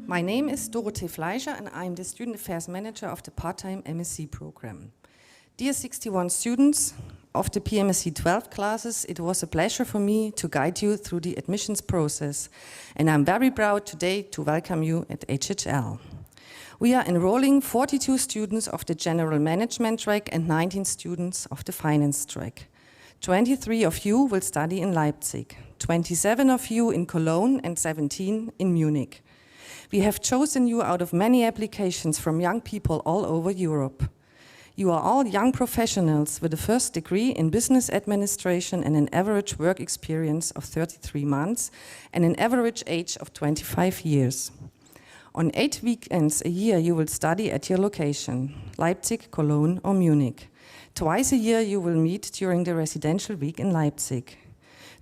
My name is Dorothee Fleischer and I'm the Student Affairs Manager of the part-time MSc program. Dear 61 students of the PMSc 12 classes, it was a pleasure for me to guide you through the admissions process, and I'm very proud today to welcome you at HHL. We are enrolling 42 students of the General Management track and 19 students of the Finance track. 23 of you will study in Leipzig, 27 of you in Cologne and 17 in Munich. We have chosen you out of many applications from young people all over Europe. You are all young professionals with a first degree in business administration and an average work experience of 33 months and an average age of 25 years. On 8 weekends a year you will study at your location, Leipzig, Cologne or Munich. Twice a year you will meet during the residential week in Leipzig.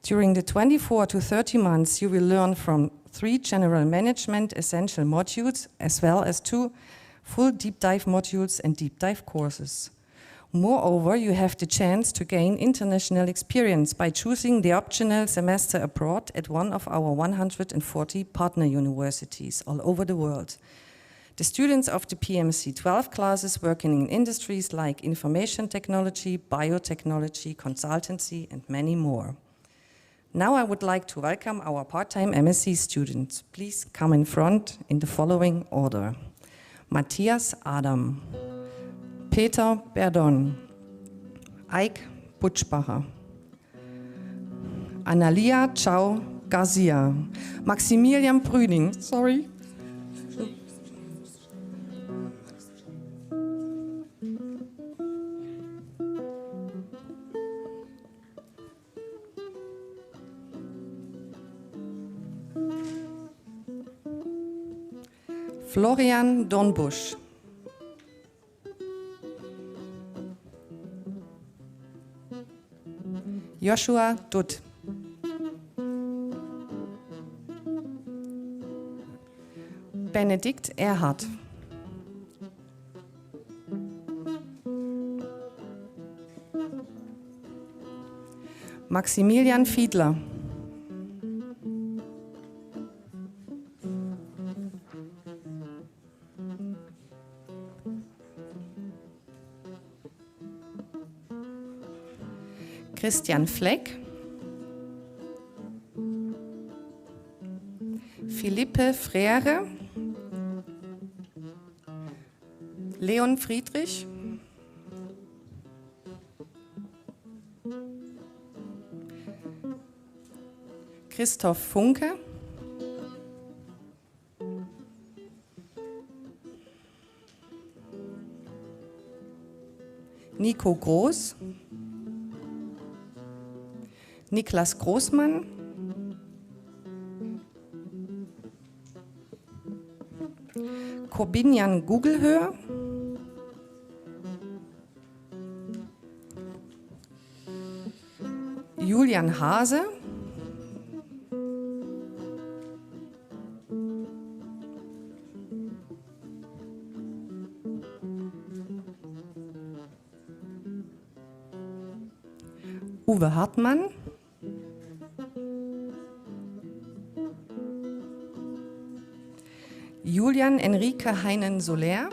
During the 24 to 30 months you will learn from 3 general management essential modules as well as 2 full deep dive modules and deep dive courses. Moreover, you have the chance to gain international experience by choosing the optional semester abroad at one of our 140 partner universities all over the world. The students of the PMSc 12 classes working in industries like information technology, biotechnology, consultancy and many more. Now I would like to welcome our part-time MSc students. Please come in front in the following order. Matthias Adam, Peter Berdon, Eik Butschbacher, Analia Chao Garcia, Maximilian Brüning, sorry. Florian Dornbusch, Joshua Dutt, Benedikt Erhardt, Maximilian Fiedler, Christian Fleck, Philippe Frere, Leon Friedrich, Christoph Funke, Nico Groß, Niklas Großmann, Corbinian Gugelhöher, Julian Hase, Uwe Hartmann, Julian Enrique Heinen-Soler,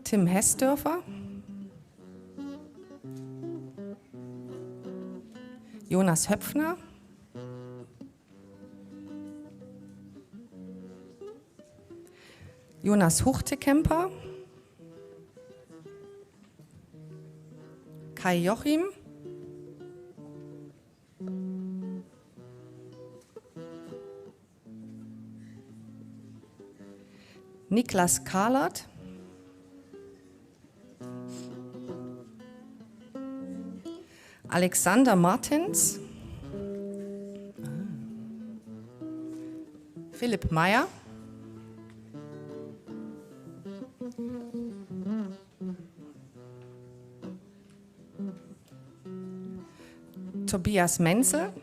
Tim Hessdörfer, Jonas Höpfner, Jonas Huchtekemper, Kai Jochim, Niklas Kahlert, Alexander Martens, Philipp Meyer, Tobias Menzel,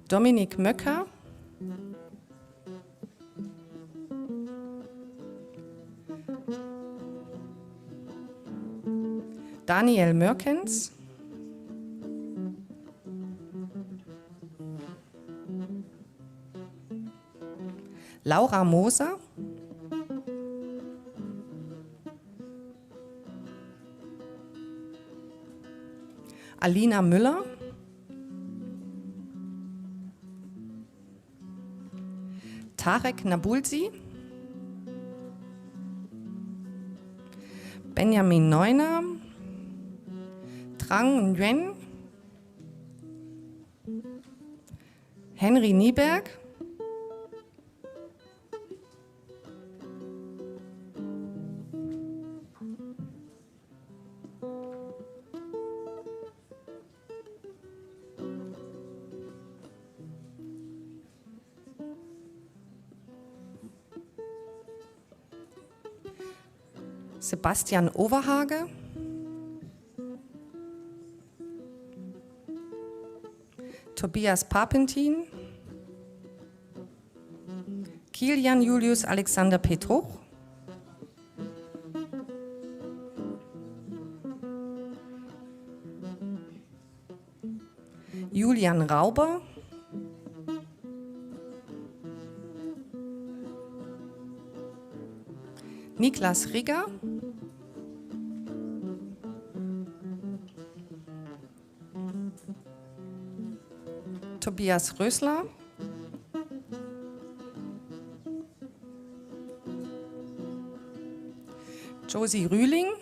Dominik Möcker, Daniel Mörkens, Laura Moser, Alina Müller, Tarek Nabulsi, Benjamin Neuner, Trang Nguyen, Henry Nieberg, Sebastian Overhage, Tobias Papentin, Kilian Julius Alexander Petruch, Julian Rauber, Niklas Rigger, Tobias Rösler, Josie Rühling,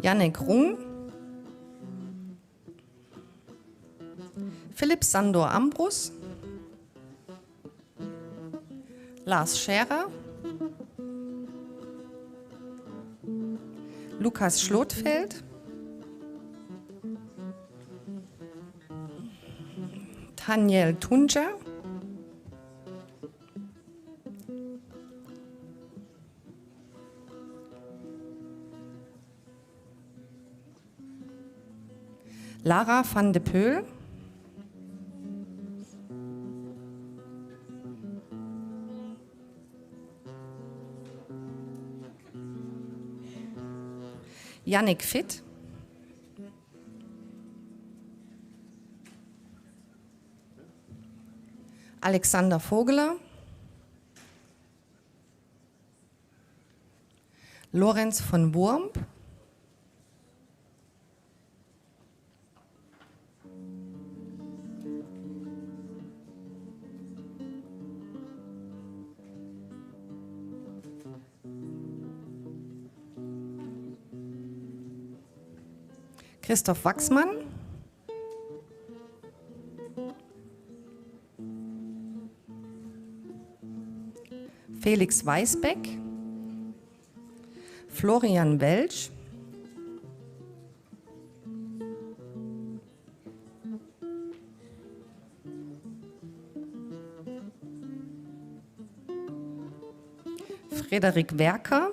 Janek Rung, Philipp Sandor Ambrus, Lars Scherer, Lukas Schlotfeld, Daniel Tunja, Lara van de Peul. Yannick Fitt. Alexander Vogeler. Lorenz von Wurmb. Christoph Wachsmann. Felix Weisbeck. Florian Welsch. Frederik Werker.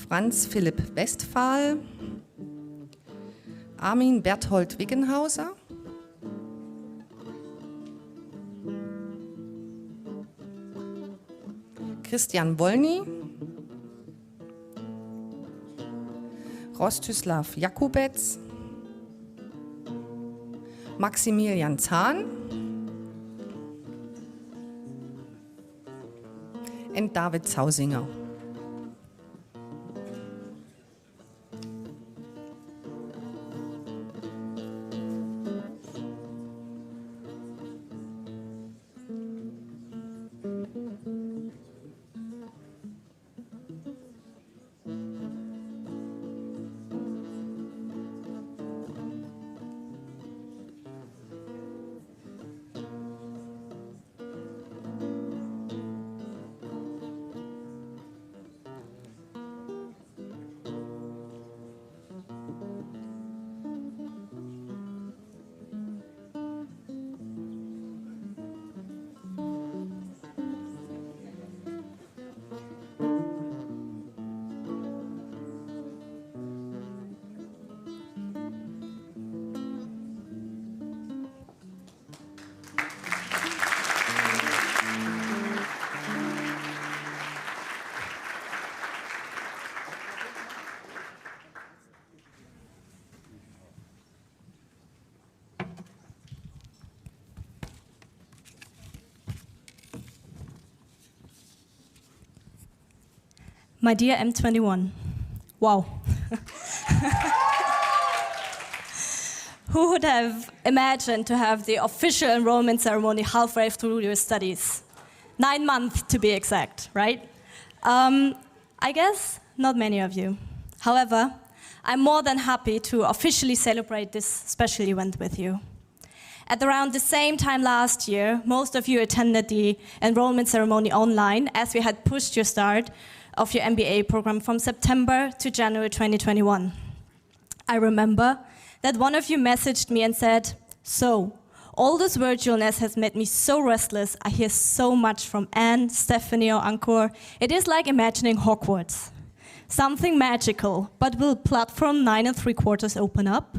Franz Philipp Westphal. Armin Berthold Wiggenhauser. Christian Wolny. Rostislav Jakubetz. Maximilian Zahn. And David Zausinger. My dear M21, wow. Who would have imagined to have the official enrollment ceremony halfway through your studies? 9 months to be exact, right? I guess not many of you. However, I'm more than happy to officially celebrate this special event with you. At around the same time last year, most of you attended the enrollment ceremony online as we had pushed your start of your MBA program from September to January 2021. I remember that one of you messaged me and said, "So, all this virtualness has made me so restless. I hear so much from Anne, Stephanie or Ankur. It is like imagining Hogwarts. Something magical, but will platform 9 3/4 open up?"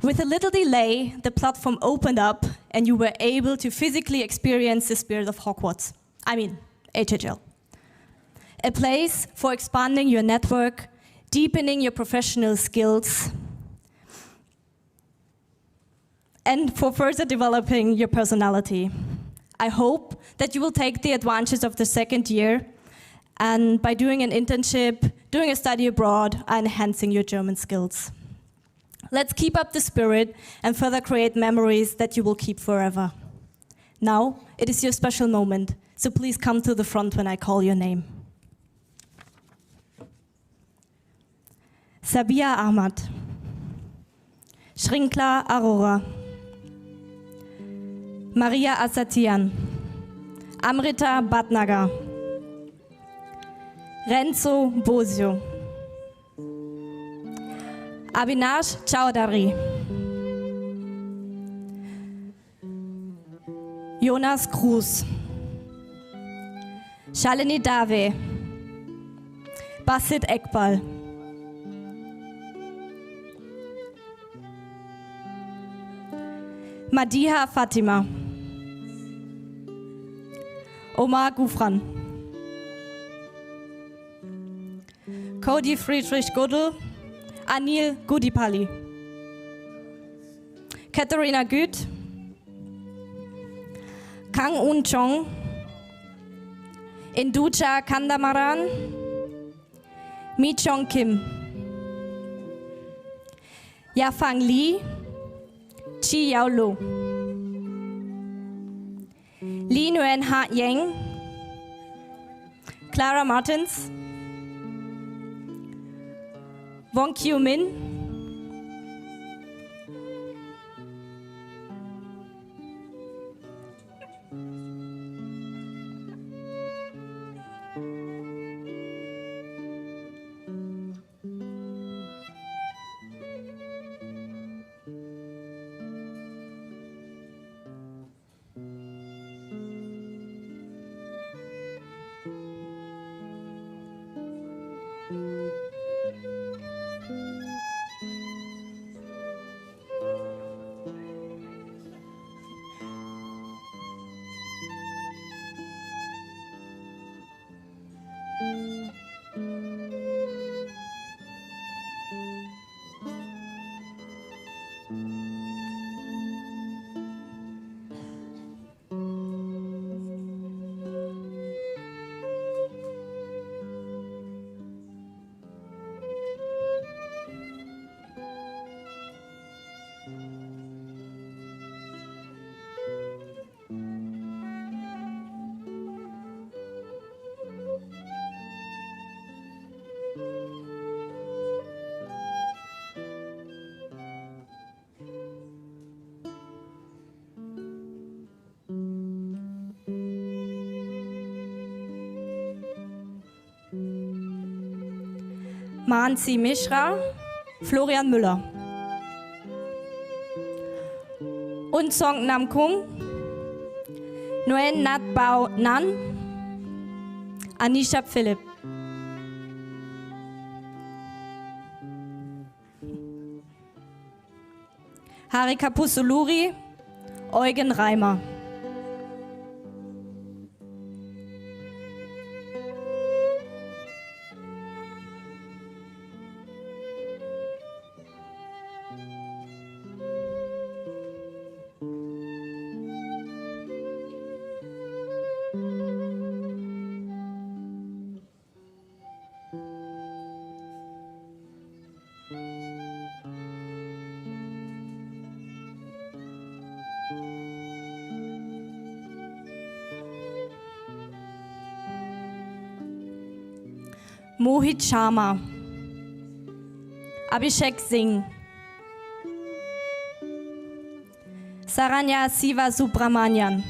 With a little delay, the platform opened up and you were able to physically experience the spirit of Hogwarts. I mean, HHL. A place for expanding your network, deepening your professional skills, and for further developing your personality. I hope that you will take the advantage of the second year and by doing an internship, doing a study abroad, and enhancing your German skills. Let's keep up the spirit and further create memories that you will keep forever. Now, it is your special moment, so please come to the front when I call your name. Sabia Ahmad, Shrinkla Arora, Maria Asatian, Amrita Bhatnagar, Renzo Bosio, Abhinash Chowdhury, Jonas Cruz, Shalini Dave, Basit Ekbal, Madiha Fatima. Omar Gufran. Cody Friedrich Guddel. Anil Gudipali. Katharina Güth. Kang Un Chong. Induja Kandamaran. Mi Chong Kim. Yafang Li. Chi Yao Lo. Li Nguyen Ha Yang. Clara Martins. Wong Kyu Min. Mansi Mishra, Florian Müller. Und Song Nam Kung, Nguyen Nat Bao Nan, Anisha Philipp. Harika Pusuluri, Eugen Reimer. Mohit Sharma, Abhishek Singh, Saranya Siva Subramanian,